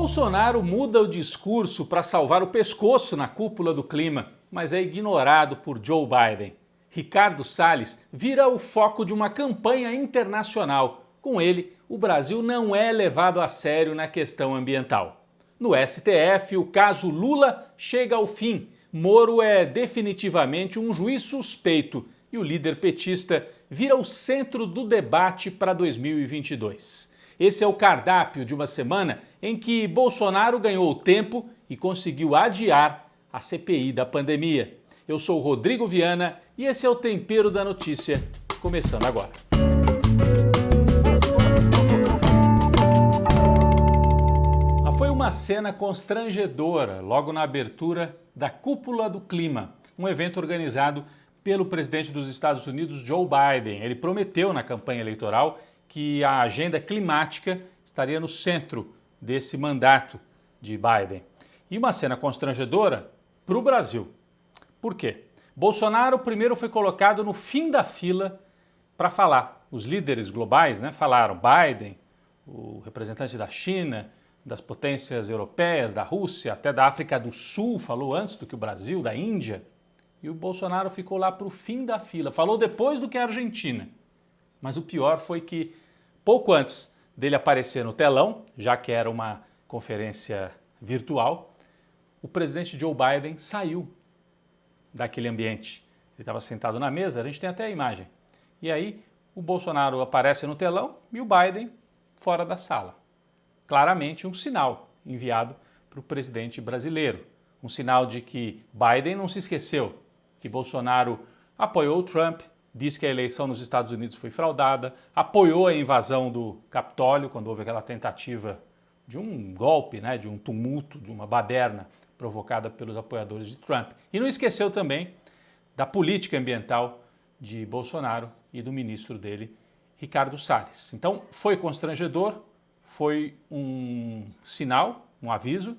Bolsonaro muda o discurso para salvar o pescoço na cúpula do clima, mas é ignorado por Joe Biden. Ricardo Salles vira o foco de uma campanha internacional. Com ele, o Brasil não é levado a sério na questão ambiental. No STF, o caso Lula chega ao fim. Moro é definitivamente um juiz suspeito e o líder petista vira o centro do debate para 2022. Esse é o cardápio de uma semana em que Bolsonaro ganhou tempo e conseguiu adiar a CPI da pandemia. Eu sou o Rodrigo Viana e esse é o Tempero da Notícia, começando agora. Foi uma cena constrangedora logo na abertura da Cúpula do Clima, um evento organizado pelo presidente dos Estados Unidos, Joe Biden. Ele prometeu na campanha eleitoral que a agenda climática estaria no centro desse mandato de Biden. E uma cena constrangedora para o Brasil. Por quê? Bolsonaro primeiro foi colocado no fim da fila para falar. Os líderes globais, falaram. Biden, o representante da China, das potências europeias, da Rússia, até da África do Sul, falou antes do que o Brasil, da Índia. E o Bolsonaro ficou lá para o fim da fila, falou depois do que a Argentina. Mas o pior foi que, pouco antes dele aparecer no telão, já que era uma conferência virtual, o presidente Joe Biden saiu daquele ambiente. Ele estava sentado na mesa, a gente tem até a imagem. E aí o Bolsonaro aparece no telão e o Biden fora da sala. Claramente um sinal enviado para o presidente brasileiro. Um sinal de que Biden não se esqueceu, que Bolsonaro apoiou o Trump, disse que a eleição nos Estados Unidos foi fraudada, apoiou a invasão do Capitólio, quando houve aquela tentativa de um golpe, de um tumulto, de uma baderna provocada pelos apoiadores de Trump. E não esqueceu também da política ambiental de Bolsonaro e do ministro dele, Ricardo Salles. Então foi constrangedor, foi um sinal, um aviso,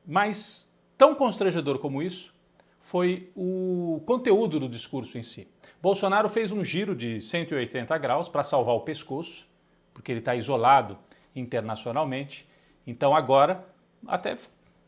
mas tão constrangedor como isso foi o conteúdo do discurso em si. Bolsonaro fez um giro de 180 graus para salvar o pescoço, porque ele está isolado internacionalmente. Então agora, até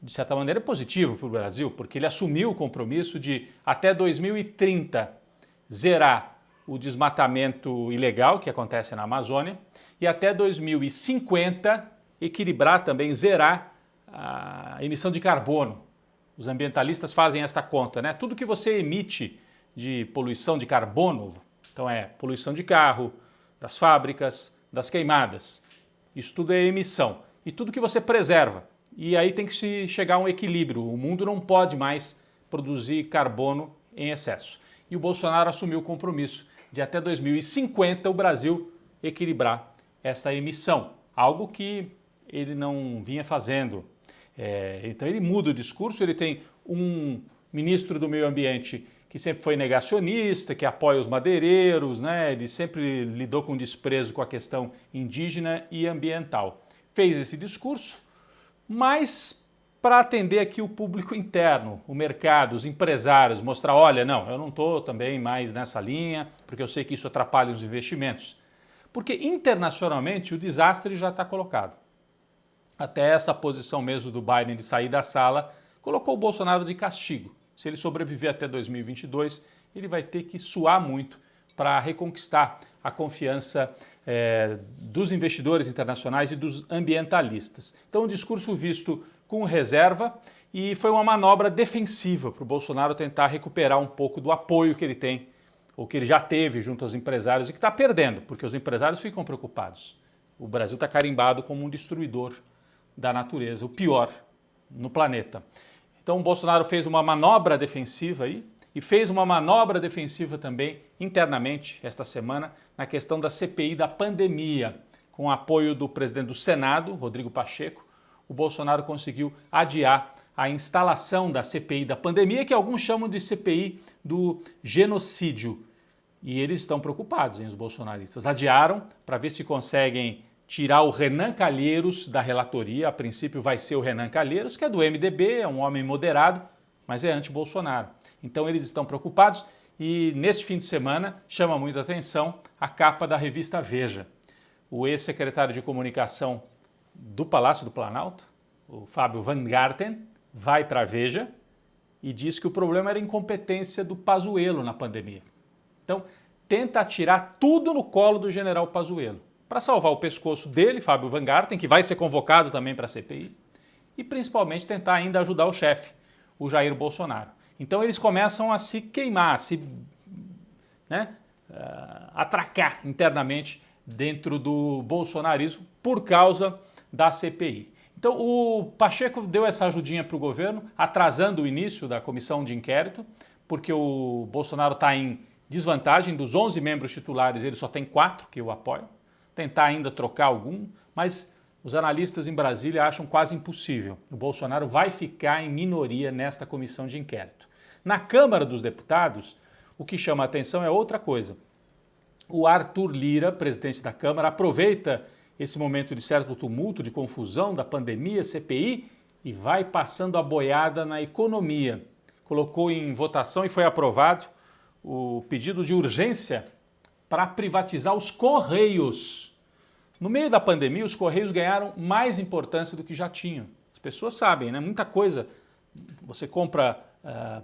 de certa maneira, é positivo para o Brasil, porque ele assumiu o compromisso de até 2030 zerar o desmatamento ilegal que acontece na Amazônia e até 2050 equilibrar também, zerar a emissão de carbono. Os ambientalistas fazem esta conta, Tudo que você emite de poluição de carbono, então poluição de carro, das fábricas, das queimadas, isso tudo é emissão. E tudo que você preserva. E aí tem que se chegar a um equilíbrio. O mundo não pode mais produzir carbono em excesso. E o Bolsonaro assumiu o compromisso de até 2050 o Brasil equilibrar essa emissão, algo que ele não vinha fazendo. Então ele muda o discurso, ele tem um ministro do meio ambiente que sempre foi negacionista, que apoia os madeireiros, ele sempre lidou com desprezo com a questão indígena e ambiental. Fez esse discurso, mas para atender aqui o público interno, o mercado, os empresários, mostrar, olha, não, eu não estou também mais nessa linha, porque eu sei que isso atrapalha os investimentos. Porque internacionalmente o desastre já está colocado. Até essa posição mesmo do Biden de sair da sala colocou o Bolsonaro de castigo. Se ele sobreviver até 2022, ele vai ter que suar muito para reconquistar a confiança dos investidores internacionais e dos ambientalistas. Então, o discurso visto com reserva e foi uma manobra defensiva para o Bolsonaro tentar recuperar um pouco do apoio que ele tem, ou que ele já teve junto aos empresários e que está perdendo, porque os empresários ficam preocupados. O Brasil está carimbado como um destruidor da natureza, o pior no planeta. Então o Bolsonaro fez uma manobra defensiva aí e fez uma manobra defensiva também internamente esta semana na questão da CPI da pandemia. Com o apoio do presidente do Senado, Rodrigo Pacheco, o Bolsonaro conseguiu adiar a instalação da CPI da pandemia, que alguns chamam de CPI do genocídio. E eles estão preocupados, os bolsonaristas. Adiaram para ver se conseguem tirar o Renan Calheiros da relatoria. A princípio vai ser o Renan Calheiros, que é do MDB, é um homem moderado, mas é anti-Bolsonaro. Então eles estão preocupados e neste fim de semana chama muita atenção a capa da revista Veja. O ex-secretário de Comunicação do Palácio do Planalto, o Fábio Van Garten, vai para a Veja e diz que o problema era a incompetência do Pazuello na pandemia. Então, tenta atirar tudo no colo do general Pazuello, para salvar o pescoço dele, Fábio Van Garten, que vai ser convocado também para a CPI, e principalmente tentar ainda ajudar o chefe, o Jair Bolsonaro. Então eles começam a se queimar, a se atracar internamente dentro do bolsonarismo por causa da CPI. Então o Pacheco deu essa ajudinha para o governo, atrasando o início da comissão de inquérito, porque o Bolsonaro está em desvantagem. Dos 11 membros titulares, ele só tem 4 que o apoiam. Tentar ainda trocar algum, mas os analistas em Brasília acham quase impossível. O Bolsonaro vai ficar em minoria nesta comissão de inquérito. Na Câmara dos Deputados, o que chama a atenção é outra coisa. O Arthur Lira, presidente da Câmara, aproveita esse momento de certo tumulto, de confusão, da pandemia, CPI, e vai passando a boiada na economia. Colocou em votação e foi aprovado o pedido de urgência para privatizar os Correios. No meio da pandemia, os Correios ganharam mais importância do que já tinham. As pessoas sabem, né? Muita coisa você compra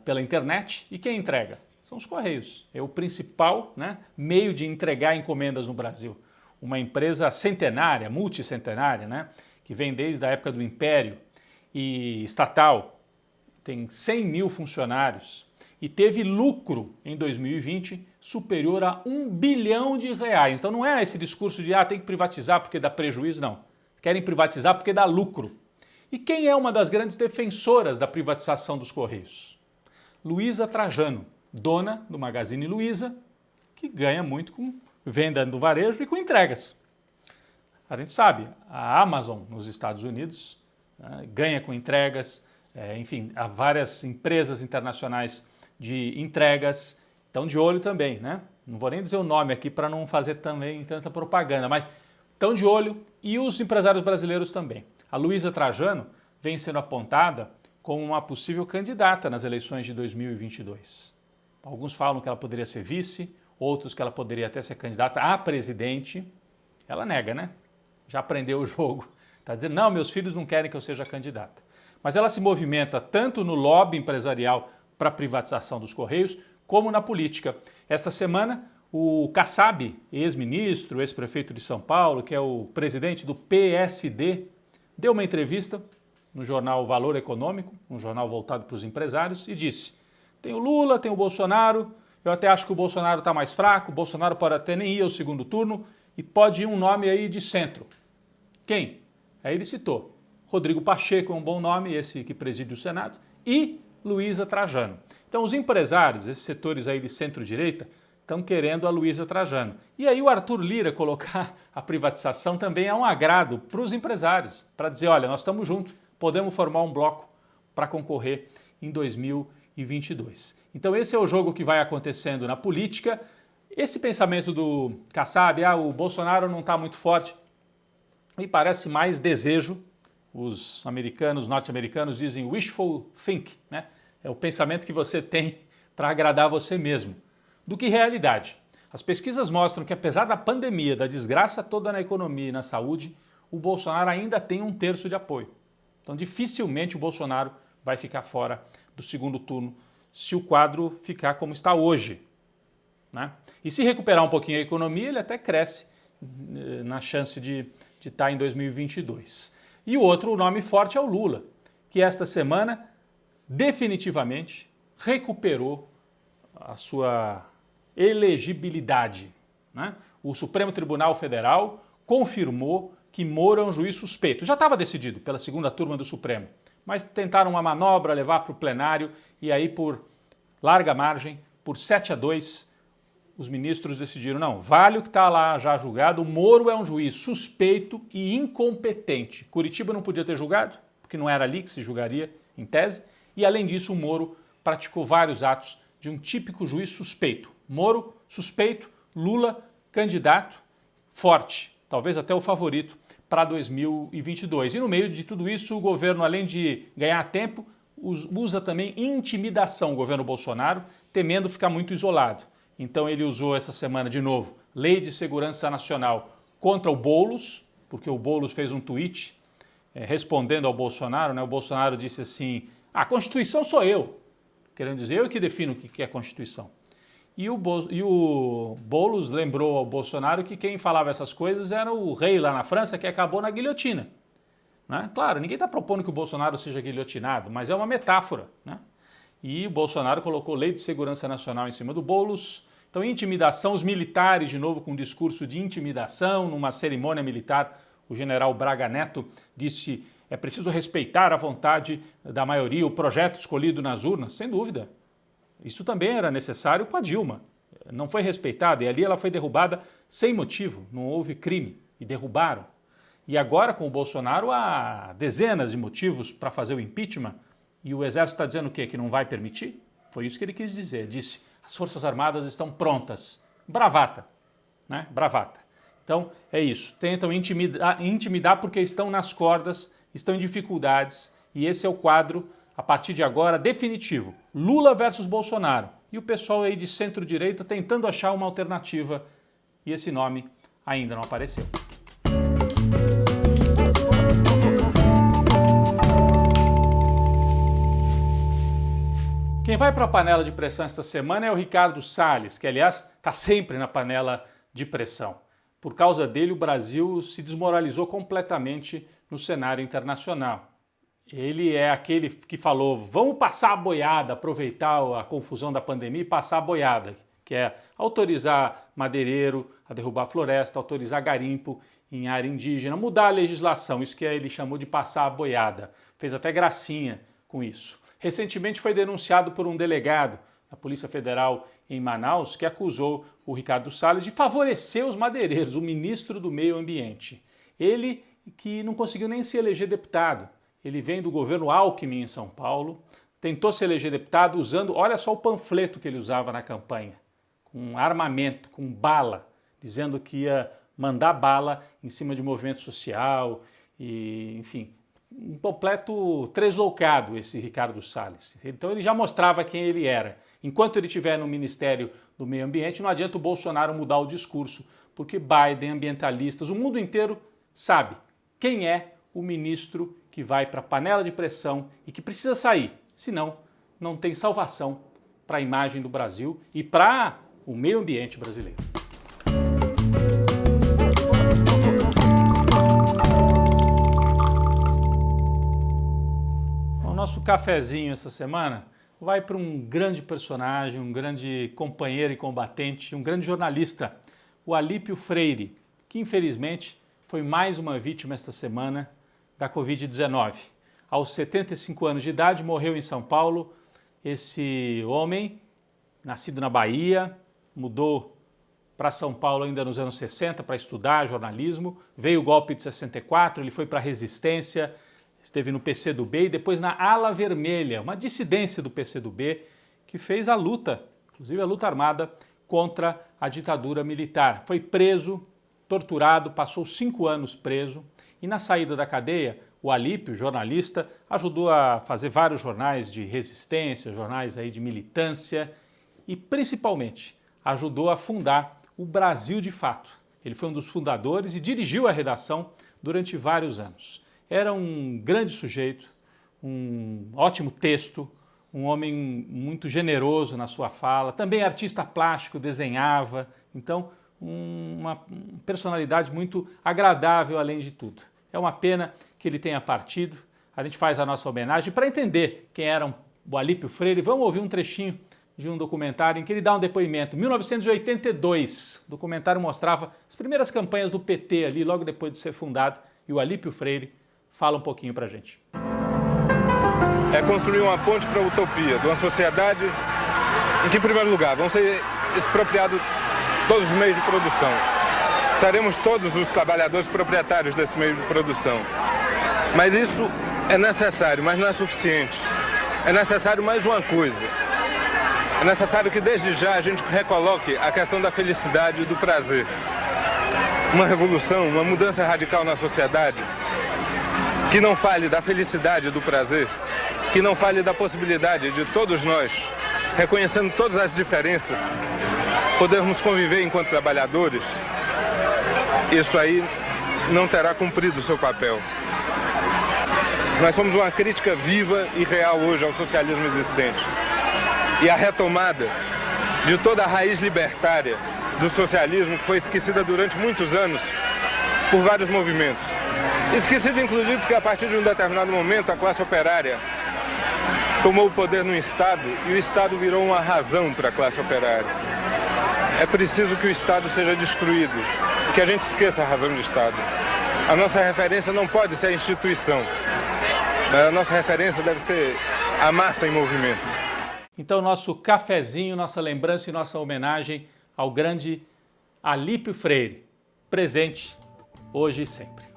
pela internet e quem entrega? São os Correios. É o principal, né, meio de entregar encomendas no Brasil. Uma empresa centenária, multicentenária, né, que vem desde a época do Império e estatal, tem 100 mil funcionários e teve lucro em 2020 superior a R$1 bilhão. Então não é esse discurso de tem que privatizar porque dá prejuízo, não. Querem privatizar porque dá lucro. E quem é uma das grandes defensoras da privatização dos Correios? Luiza Trajano, dona do Magazine Luiza, que ganha muito com venda no varejo e com entregas. A gente sabe, a Amazon nos Estados Unidos ganha com entregas, enfim, há várias empresas internacionais de entregas, estão de olho também, né? Não vou nem dizer o nome aqui para não fazer também tanta propaganda, mas estão de olho e os empresários brasileiros também. A Luiza Trajano vem sendo apontada como uma possível candidata nas eleições de 2022. Alguns falam que ela poderia ser vice, outros que ela poderia até ser candidata a presidente. Ela nega, né? Já aprendeu o jogo. Está dizendo, não, meus filhos não querem que eu seja candidata. Mas ela se movimenta tanto no lobby empresarial para a privatização dos Correios, como na política. Esta semana, o Kassab, ex-ministro, ex-prefeito de São Paulo, que é o presidente do PSD, deu uma entrevista no jornal Valor Econômico, um jornal voltado para os empresários, e disse, tem o Lula, tem o Bolsonaro, eu até acho que o Bolsonaro está mais fraco, o Bolsonaro pode até nem ir ao segundo turno e pode ir um nome aí de centro. Quem? Aí ele citou Rodrigo Pacheco, é um bom nome, esse que preside o Senado, e Luiza Trajano. Então os empresários, esses setores aí de centro-direita, estão querendo a Luiza Trajano. E aí o Arthur Lira colocar a privatização também é um agrado para os empresários, para dizer, olha, nós estamos juntos, podemos formar um bloco para concorrer em 2022. Então esse é o jogo que vai acontecendo na política. Esse pensamento do Kassab, o Bolsonaro não está muito forte, me parece mais desejo. Os americanos, norte-americanos dizem wishful think, né? É o pensamento que você tem para agradar você mesmo, do que realidade. As pesquisas mostram que apesar da pandemia, da desgraça toda na economia e na saúde, o Bolsonaro ainda tem 1/3 de apoio. Então dificilmente o Bolsonaro vai ficar fora do segundo turno se o quadro ficar como está hoje, né? E se recuperar um pouquinho a economia, ele até cresce na chance de estar em 2022. E o outro nome forte é o Lula, que esta semana definitivamente recuperou a sua elegibilidade, né? O Supremo Tribunal Federal confirmou que Moro é um juiz suspeito. Já estava decidido pela segunda turma do Supremo, mas tentaram uma manobra, levar para o plenário e aí por larga margem, por 7-2, os ministros decidiram, não, vale o que está lá já julgado, o Moro é um juiz suspeito e incompetente. Curitiba não podia ter julgado, porque não era ali que se julgaria, em tese, e além disso o Moro praticou vários atos de um típico juiz suspeito. Moro, suspeito, Lula, candidato, forte, talvez até o favorito para 2022. E no meio de tudo isso, o governo, além de ganhar tempo, usa também intimidação, o governo Bolsonaro, temendo ficar muito isolado. Então ele usou essa semana de novo Lei de Segurança Nacional contra o Boulos, porque o Boulos fez um tweet respondendo ao Bolsonaro, né? O Bolsonaro disse assim, a Constituição sou eu, querendo dizer, eu que defino o que é Constituição. E o Boulos lembrou ao Bolsonaro que quem falava essas coisas era o rei lá na França, que acabou na guilhotina. Né? Claro, ninguém está propondo que o Bolsonaro seja guilhotinado, mas é uma metáfora. Né? E o Bolsonaro colocou Lei de Segurança Nacional em cima do Boulos. Então, intimidação, os militares, de novo, com um discurso de intimidação, numa cerimônia militar, o general Braga Neto disse: é preciso respeitar a vontade da maioria, o projeto escolhido nas urnas. Sem dúvida. Isso também era necessário com a Dilma. Não foi respeitado e ali ela foi derrubada sem motivo, não houve crime e derrubaram. E agora com o Bolsonaro há dezenas de motivos para fazer o impeachment e o Exército está dizendo o quê? Que não vai permitir? Foi isso que ele quis dizer. Disse, as Forças Armadas estão prontas. Bravata, né? Bravata. Então é isso, tentam intimidar porque estão nas cordas, estão em dificuldades e esse é o quadro, a partir de agora, definitivo. Lula versus Bolsonaro. E o pessoal aí de centro-direita tentando achar uma alternativa e esse nome ainda não apareceu. Quem vai para a panela de pressão esta semana é o Ricardo Salles, que aliás está sempre na panela de pressão. Por causa dele, o Brasil se desmoralizou completamente no cenário internacional. Ele é aquele que falou, vamos passar a boiada, aproveitar a confusão da pandemia e passar a boiada, que é autorizar madeireiro a derrubar a floresta, autorizar garimpo em área indígena, mudar a legislação, isso que ele chamou de passar a boiada. Fez até gracinha com isso. Recentemente foi denunciado por um delegado da Polícia Federal em Manaus que acusou o Ricardo Salles de favorecer os madeireiros, o ministro do Meio Ambiente. Ele que não conseguiu nem se eleger deputado. Ele vem do governo Alckmin em São Paulo, tentou se eleger deputado usando, olha só o panfleto que ele usava na campanha, com armamento, com bala, dizendo que ia mandar bala em cima de movimento social e, enfim, um completo tresloucado esse Ricardo Salles. Então ele já mostrava quem ele era. Enquanto ele estiver no Ministério do Meio Ambiente, não adianta o Bolsonaro mudar o discurso, porque Biden, ambientalistas, o mundo inteiro sabe quem é o ministro que vai para a panela de pressão e que precisa sair, senão não tem salvação para a imagem do Brasil e para o meio ambiente brasileiro. O nosso cafezinho essa semana vai para um grande personagem, um grande companheiro e combatente, um grande jornalista, o Alípio Freire, que infelizmente foi mais uma vítima esta semana da Covid-19. Aos 75 anos de idade, morreu em São Paulo. Esse homem, nascido na Bahia, mudou para São Paulo ainda nos anos 60 para estudar jornalismo. Veio o golpe de 64, ele foi para a Resistência, esteve no PCdoB e depois na Ala Vermelha, uma dissidência do PCdoB que fez a luta, inclusive a luta armada, contra a ditadura militar. Foi preso, torturado, passou 5 anos preso. E na saída da cadeia, o Alípio, jornalista, ajudou a fazer vários jornais de resistência, jornais aí de militância e, principalmente, ajudou a fundar o Brasil de Fato. Ele foi um dos fundadores e dirigiu a redação durante vários anos. Era um grande sujeito, um ótimo texto, um homem muito generoso na sua fala, também artista plástico, desenhava, então uma personalidade muito agradável além de tudo. É uma pena que ele tenha partido, a gente faz a nossa homenagem. Para entender quem era o Alípio Freire, vamos ouvir um trechinho de um documentário em que ele dá um depoimento. 1982, o documentário mostrava as primeiras campanhas do PT ali, logo depois de ser fundado, e o Alípio Freire fala um pouquinho para a gente. É construir uma ponte para a utopia de uma sociedade em que, em primeiro lugar, vão ser expropriados todos os meios de produção. Seremos todos os trabalhadores proprietários desse meio de produção. Mas isso é necessário, mas não é suficiente. É necessário mais uma coisa. É necessário que desde já a gente recoloque a questão da felicidade e do prazer. Uma revolução, uma mudança radical na sociedade que não fale da felicidade e do prazer, que não fale da possibilidade de todos nós, reconhecendo todas as diferenças, podermos conviver enquanto trabalhadores. Isso aí não terá cumprido o seu papel. Nós somos uma crítica viva e real hoje ao socialismo existente. E a retomada de toda a raiz libertária do socialismo que foi esquecida durante muitos anos por vários movimentos. Esquecida inclusive porque a partir de um determinado momento a classe operária tomou o poder no Estado e o Estado virou uma razão para a classe operária. É preciso que o Estado seja destruído e que a gente esqueça a razão de Estado. A nossa referência não pode ser a instituição. A nossa referência deve ser a massa em movimento. Então, nosso cafezinho, nossa lembrança e nossa homenagem ao grande Alípio Freire, presente hoje e sempre.